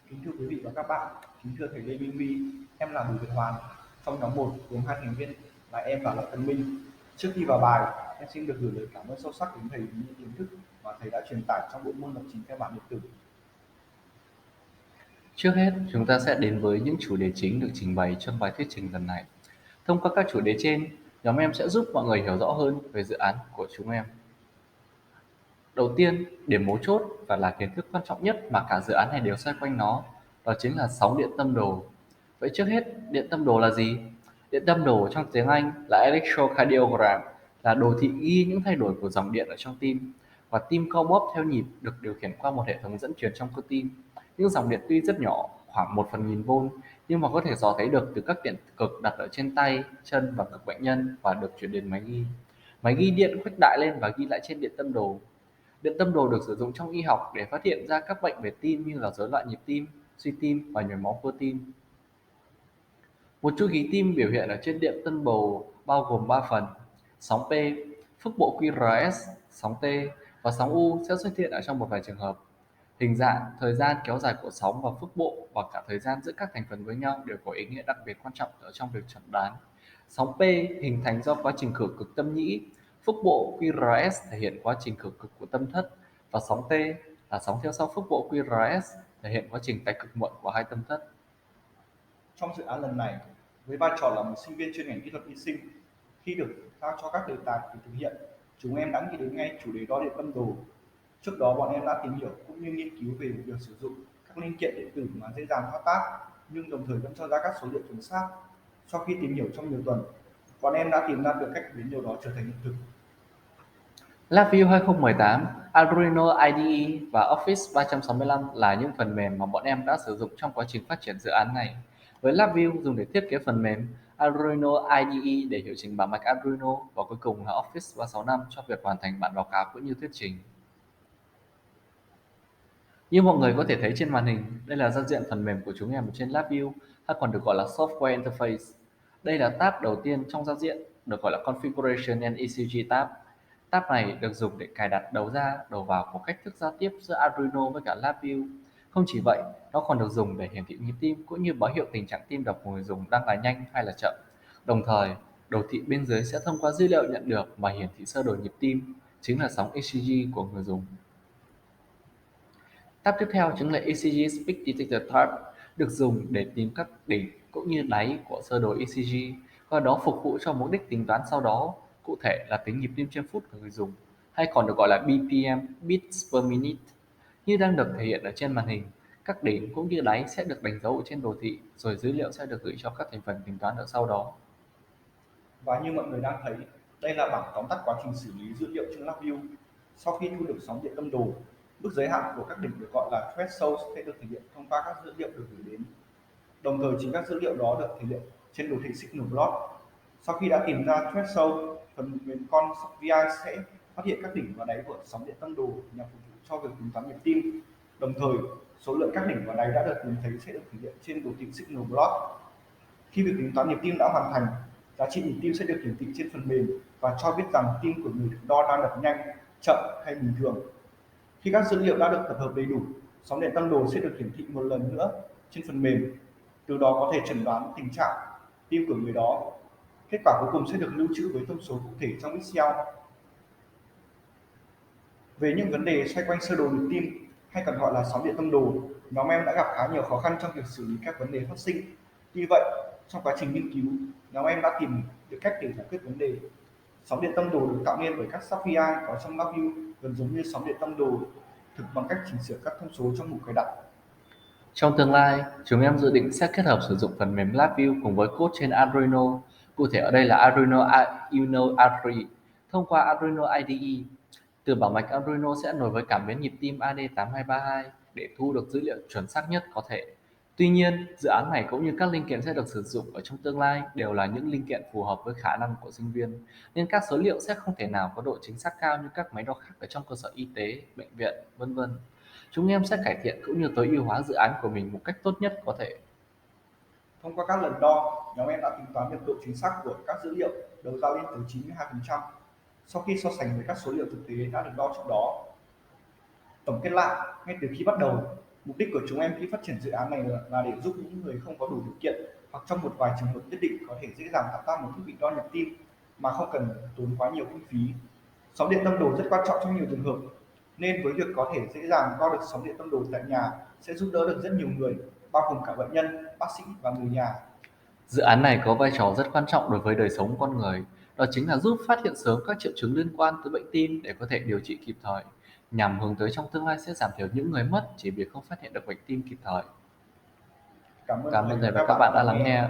Kính thưa quý vị và các bạn, kính thưa thầy Lê Minh Huy, em là Bùi Việt Hoàn. Trong nhóm 1 gồm 2 thành viên là em và Lợi Tấn Minh. Trước khi vào bài, em xin được gửi lời cảm ơn sâu sắc đến thầy vì những kiến thức mà thầy đã truyền tải trong bộ môn lập trình cơ bản điện tử. Trước hết, chúng ta sẽ đến với những chủ đề chính được trình bày trong bài thuyết trình lần này. Thông qua các chủ đề trên, nhóm em sẽ giúp mọi người hiểu rõ hơn về dự án của chúng em. Đầu tiên, điểm mấu chốt và là kiến thức quan trọng nhất mà cả dự án này đều xoay quanh nó, đó chính là sóng điện tâm đồ. Vậy trước hết, điện tâm đồ là gì? Điện tâm đồ trong tiếng Anh là electrocardiogram, là đồ thị ghi những thay đổi của dòng điện ở trong tim. Và tim co bóp theo nhịp được điều khiển qua một hệ thống dẫn truyền trong cơ tim. Những dòng điện tuy rất nhỏ, khoảng 1/1000V, nhưng mà có thể dò thấy được từ các điện cực đặt ở trên tay, chân và ngực bệnh nhân và được chuyển đến máy ghi. Máy ghi điện khuếch đại lên và ghi lại trên điện tâm đồ. Điện tâm đồ được sử dụng trong y học để phát hiện ra các bệnh về tim như là rối loạn nhịp tim, suy tim và nhồi máu cơ tim. Một chu kỳ tim biểu hiện ở trên điện tâm đồ bao gồm 3 phần: sóng P, phức bộ QRS, sóng T và sóng U sẽ xuất hiện ở trong một vài trường hợp. Hình dạng, thời gian kéo dài của sóng và phức bộ và cả thời gian giữa các thành phần với nhau đều có ý nghĩa đặc biệt quan trọng ở trong việc chẩn đoán. Sóng P hình thành do quá trình khử cực tâm nhĩ, phức bộ QRS thể hiện quá trình khử cực của tâm thất và sóng T là sóng theo sau phức bộ QRS thể hiện quá trình tái cực muộn của hai tâm thất. Trong dự án lần này, với vai trò là một sinh viên chuyên ngành kỹ thuật y sinh, khi được giao cho các đề tài để thực hiện, chúng em đã nghĩ đến ngay chủ đề đo điện tâm đồ. Trước đó bọn em đã tìm hiểu cũng như nghiên cứu về việc sử dụng các linh kiện điện tử mà dễ dàng thao tác nhưng đồng thời vẫn cho ra các số liệu chuẩn xác. Sau khi tìm hiểu trong nhiều tuần, bọn em đã tìm ra được cách biến điều đó trở thành hiện thực. LabVIEW 2018, Arduino IDE và Office 365 là những phần mềm mà bọn em đã sử dụng trong quá trình phát triển dự án này. Với LabVIEW dùng để thiết kế phần mềm, Arduino IDE để hiệu chỉnh bảng mạch Arduino và cuối cùng là Office 365 cho việc hoàn thành bản báo cáo cũng như thuyết trình. Như mọi người có thể thấy trên màn hình, đây là giao diện phần mềm của chúng em ở trên LabVIEW hay còn được gọi là Software Interface. Đây là tab đầu tiên trong giao diện, được gọi là Configuration and ECG tab. Tab này được dùng để cài đặt đầu ra, đầu vào của cách thức giao tiếp giữa Arduino với cả LabVIEW. Không chỉ vậy, nó còn được dùng để hiển thị nhịp tim cũng như báo hiệu tình trạng tim đập của người dùng đang là nhanh hay là chậm. Đồng thời, đồ thị bên dưới sẽ thông qua dữ liệu nhận được mà hiển thị sơ đồ nhịp tim, chính là sóng ECG của người dùng. Tab tiếp theo chính là ECG Speed Detector Tab, được dùng để tìm các đỉnh cũng như đáy của sơ đồ ECG, qua đó phục vụ cho mục đích tính toán sau đó, cụ thể là tính nhịp tim trên phút của người dùng, hay còn được gọi là BPM (Beats per Minute). Như đang được thể hiện ở trên màn hình, các đỉnh cũng như đáy sẽ được đánh dấu ở trên đồ thị, rồi dữ liệu sẽ được gửi cho các thành phần tính toán ở sau đó. Và như mọi người đang thấy, đây là bảng tóm tắt quá trình xử lý dữ liệu trên LabVIEW. Sau khi thu được sóng điện tâm đồ, mức giới hạn của các đỉnh được gọi là threshold sẽ được thể hiện thông qua các dữ liệu được gửi đến. Đồng thời chính các dữ liệu đó được thể hiện trên đồ thị signal plot. Sau khi đã tìm ra threshold, phần mềm con VI sẽ phát hiện các đỉnh và đáy của sóng điện tâm đồ nhằm phục vụ cho việc tính toán nhịp tim. Đồng thời, số lượng các đỉnh và đáy đã được tìm thấy sẽ được thể hiện trên đồ thị signal plot. Khi việc tính toán nhịp tim đã hoàn thành, giá trị nhịp tim sẽ được hiển thị trên phần mềm và cho biết rằng tim của người được đo đang đập nhanh, chậm hay bình thường. Khi các dữ liệu đã được tập hợp đầy đủ, sóng điện tâm đồ sẽ được hiển thị một lần nữa trên phần mềm. Từ đó có thể chẩn đoán tình trạng tim của người đó. Kết quả cuối cùng sẽ được lưu trữ với thông số cụ thể trong Excel. Về những vấn đề xoay quanh sơ đồ nhịp tim hay còn gọi là sóng điện tâm đồ, nhóm em đã gặp khá nhiều khó khăn trong việc xử lý các vấn đề phát sinh. Tuy vậy, trong quá trình nghiên cứu, nhóm em đã tìm được cách để giải quyết vấn đề. Sóng điện tâm đồ được tạo nên bởi các sub VI có trong LabVIEW, gần giống như sóng điện tâm đồ thực bằng cách chỉnh sửa các thông số trong mục cài đặt. Trong tương lai, chúng em dự định sẽ kết hợp sử dụng phần mềm LabVIEW cùng với code trên Arduino, cụ thể ở đây là Arduino Uno R3, thông qua Arduino IDE. Từ bảng mạch Arduino sẽ nối với cảm biến nhịp tim AD8232 để thu được dữ liệu chuẩn xác nhất có thể. Tuy nhiên, dự án này cũng như các linh kiện sẽ được sử dụng ở trong tương lai đều là những linh kiện phù hợp với khả năng của sinh viên, nên các số liệu sẽ không thể nào có độ chính xác cao như các máy đo khác ở trong cơ sở y tế, bệnh viện, vân vân. Chúng em sẽ cải thiện cũng như tối ưu hóa dự án của mình một cách tốt nhất có thể. Thông qua các lần đo, nhóm em đã tính toán được độ chính xác của các dữ liệu đầu ra lên tới 92%. Sau khi so sánh với các số liệu thực tế đã được đo trước đó, tổng kết lại, ngay từ khi bắt đầu, Mục đích của chúng em khi phát triển dự án này là để giúp những người không có đủ điều kiện hoặc trong một vài trường hợp nhất định có thể dễ dàng tạo ra một thiết bị đo nhịp tim mà không cần tốn quá nhiều kinh phí. Sóng điện tâm đồ rất quan trọng trong nhiều trường hợp, nên với việc có thể dễ dàng đo được sóng điện tâm đồ tại nhà sẽ giúp đỡ được rất nhiều người, bao gồm cả bệnh nhân, bác sĩ và người nhà. Dự án này có vai trò rất quan trọng đối với đời sống con người, đó chính là giúp phát hiện sớm các triệu chứng liên quan tới bệnh tim để có thể điều trị kịp thời, nhằm hướng tới trong tương lai sẽ giảm thiểu những người mất chỉ vì không phát hiện được bệnh tim kịp thời. Cảm ơn Cảm thầy ơn và thầy và các các bạn bạn đã đã lắng nghe. nghe.